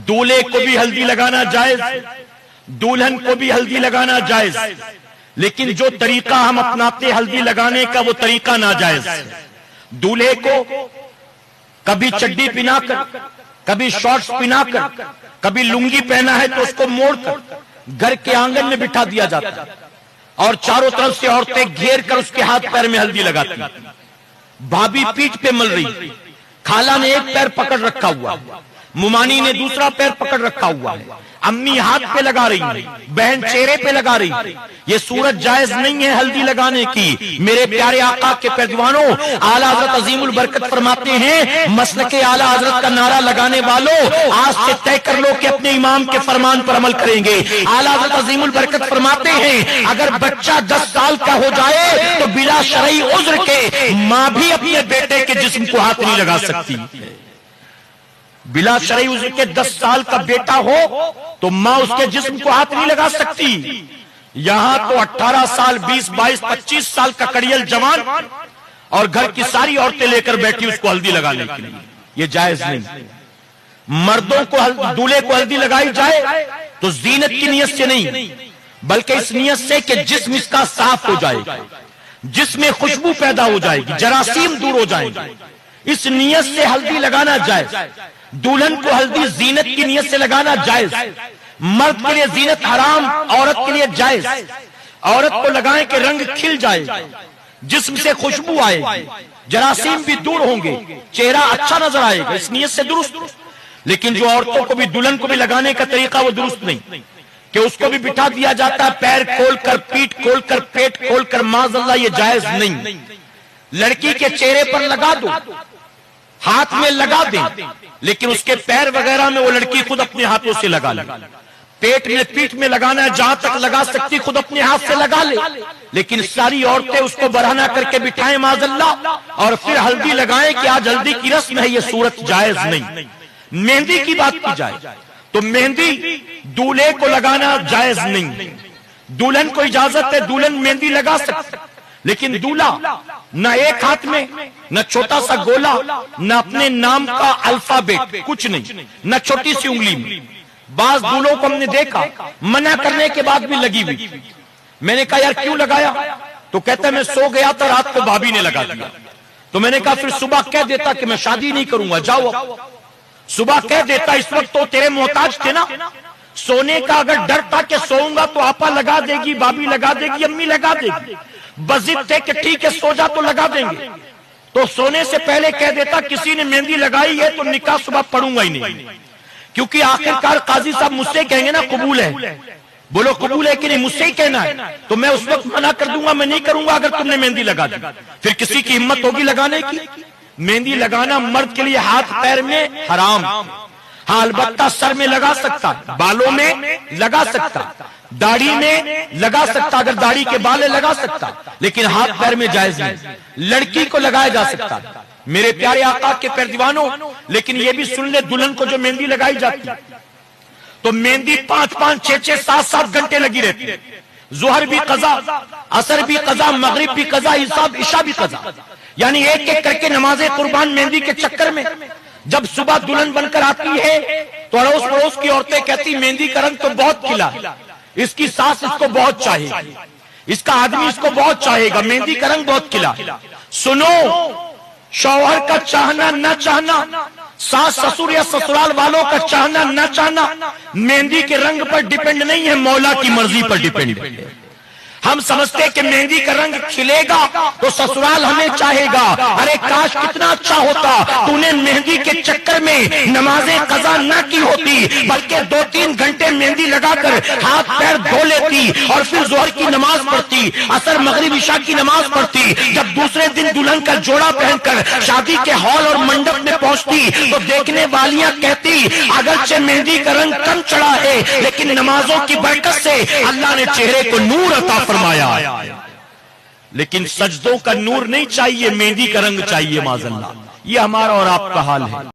دولہے کو بھی ہلدی لگانا جائز، دلہن کو بھی ہلدی لگانا جائز، لیکن جو طریقہ ہم اپناتے ہلدی لگانے کا وہ طریقہ ناجائز۔ دولہے کو کبھی چڈی پہنا کر، کبھی شارٹس پہنا کر، کبھی لنگی پہنا ہے تو اس کو موڑ کر گھر کے آنگن میں بٹھا دیا جاتا ہے، اور چاروں طرف سے عورتیں گھیر کر اس کے ہاتھ پیر میں ہلدی لگاتی ہیں۔ بھابھی پیٹھ پہ مل رہی، خالہ نے ایک پیر پکڑ رکھا ہوا ہے، ممانی نے دوسرا پیر پکڑ رکھا ہوا ہے، امی ہاتھ پہ لگا رہی ہے، بہن چہرے پہ لگا رہی ہے۔ یہ صورت جائز نہیں ہے ہلدی لگانے کی۔ میرے پیارے آقا کے پیروانوں، اعلیٰ حضرت عظیم البرکت فرماتے ہیں، مسلک اعلیٰ حضرت کا نعرہ لگانے والوں آج سے طے کر لو کہ اپنے امام کے فرمان پر عمل کریں گے۔ اعلیٰ حضرت عظیم البرکت فرماتے ہیں، اگر بچہ 10 سال کا ہو جائے تو بلا شرعی عذر کے ماں بھی اپنے بیٹے کے جسم کو ہاتھ نہیں لگا سکتی۔ بلا شرعی عذر کے 10 سال کا بیٹا ہو تو ماں اس کے جسم کو ہاتھ نہیں لگا سکتی۔ یہاں تو 18 سال 20 22 25 سال کا کڑیل جوان اور گھر کی ساری عورتیں لے کر بیٹھی اس کو ہلدی لگانے کے لیے، یہ جائز نہیں۔ مردوں کو دولہے کو ہلدی لگائی جائے تو زینت کی نیت سے نہیں، بلکہ اس نیت سے کہ جسم اس کا صاف ہو جائے گا، جسم میں خوشبو پیدا ہو جائے گی، جراثیم دور ہو جائیں گے، اس نیت سے ہلدی لگانا جائز۔ دلہن کو ہلدی زینت کی نیت سے لگانا جائز، مرد کے لیے زینت حرام، عورت کے لیے جائز۔ عورت کو لگائیں کہ رنگ کھل جائے، جسم سے خوشبو آئے گی، جراثیم بھی دور ہوں گے، چہرہ اچھا نظر آئے گا، اس نیت سے درست۔ لیکن جو عورتوں کو بھی دلہن کو بھی لگانے کا طریقہ وہ درست نہیں، کہ اس کو بھی بٹھا دیا جاتا ہے پیر کھول کر، پیٹ کھول کر، پیٹ کھول کر، معاذ اللہ یہ جائز نہیں۔ لڑکی کے چہرے پر لگا دو، ہاتھ میں لگا دیں، لیکن اس کے پیر وغیرہ میں وہ لڑکی خود اپنے ہاتھوں سے لگا لے۔ پیٹ میں پیٹھ میں لگانا ہے، جہاں تک لگا سکتی خود اپنے ہاتھ سے لگا لے، لیکن ساری عورتیں اس کو برہنہ کر کے بٹھائیں معاذ اللہ، اور پھر ہلدی لگائیں کہ آج ہلدی کی رسم ہے، یہ صورت جائز نہیں۔ مہندی کی بات کی جائے تو مہندی دولہے کو لگانا جائز نہیں، دلہن کو اجازت ہے، دلہن مہندی لگا سکتی، لیکن دولہا نہ ایک ہاتھ میں، نہ چھوٹا سا گولا، نہ اپنے نام کا الفابیٹ، کچھ نہیں، نہ چھوٹی سی انگلی میں۔ بعض دولہوں کو ہم نے دیکھا منع کرنے کے بعد بھی لگی ہوئی۔ میں نے کہا یار کیوں لگایا؟ تو کہتا ہے میں سو گیا تھا رات کو بھابھی نے لگا دیا۔ تو میں نے کہا پھر صبح کہہ دیتا کہ میں شادی نہیں کروں گا، جاؤ۔ صبح کہہ دیتا، اس وقت تو تیرے محتاج تھے نا، سونے کا اگر ڈر تھا کہ سوؤں گا تو آپا لگا دے گی، بھابھی لگا دے گی، امی لگا دے گی، بضد تھے کہ ٹھیک ہے سو جا تو لگا دیں گے، تو سونے سے پہلے کہہ دیتا کسی نے مہندی لگائی ہے تو نکاح صبح پڑھوں گا ہی نہیں، کیونکہ آخرکار قاضی صاحب مجھ سے کہیں گے نا قبول ہے، بولو قبول ہے کہ نہیں، مجھ سے ہی کہنا ہے، تو میں اس وقت منع کر دوں گا، میں نہیں کروں گا اگر تم نے مہندی لگا دی۔ پھر کسی کی ہمت ہوگی لگانے کی؟ مہندی لگانا مرد کے لیے ہاتھ پیر میں حرام، ہاں البتہ سر میں لگا سکتا، بالوں میں لگا سکتا، داڑھی میں لگا سکتا، اگر داڑھی کے بالے لگا سکتا، لیکن ہاتھ پیر میں جائز نہیں۔ لڑکی کو لگایا جا سکتا میرے پیارے آقا کے پیر دیوانوں، لیکن یہ بھی سن لے دلہن کو جو مہندی لگائی جاتی تو مہندی 5 6 6 7 گھنٹے لگی رہتی، ظہر بھی قضا، عصر بھی قضا، مغرب بھی قضا، عشاء بھی قضا، یعنی ایک ایک کر کے نمازیں قربان مہندی کے چکر میں۔ جب صبح دلہن بن کر آتی ہے تو اڑوس پڑوس کی عورتیں کہتی مہندی کا رنگ تو بہت کھلا، اس کی ساس اس کو بہت چاہے گی، اس کا آدمی اس کو بہت چاہے گا، مہندی کا رنگ بہت کھلا۔ سنو، شوہر کا چاہنا نہ چاہنا، ساس سسر یا سسرال والوں کا چاہنا نہ چاہنا مہندی کے رنگ پر ڈیپینڈ نہیں ہے، مولا کی مرضی پر ڈیپینڈ ہے۔ ہم سمجھتے کہ مہندی کا رنگ کھلے گا تو سسرال ہمیں چاہے گا، ارے کاش کتنا اچھا ہوتا تو نے مہندی کے چکر میں نمازیں قضا نہ کی ہوتی، بلکہ 2-3 گھنٹے مہندی لگا کر ہاتھ پیر دھو لیتی اور پھر ظہر کی نماز پڑھتی، عصر مغرب عشاء کی نماز پڑھتی، جب دوسرے دن دلہن کا جوڑا پہن کر شادی کے ہال اور منڈپ میں پہنچتی تو دیکھنے والیاں کہتی اگرچہ مہندی کا رنگ کم چڑھا ہے لیکن نمازوں کی برکت سے اللہ نے چہرے کو نور عطا فرمایا۔ لیکن سجدوں کا نور نہیں چاہیے، مہندی کا رنگ چاہیے معاذ اللہ۔ یہ ہمارا اور آپ کا حال ہے۔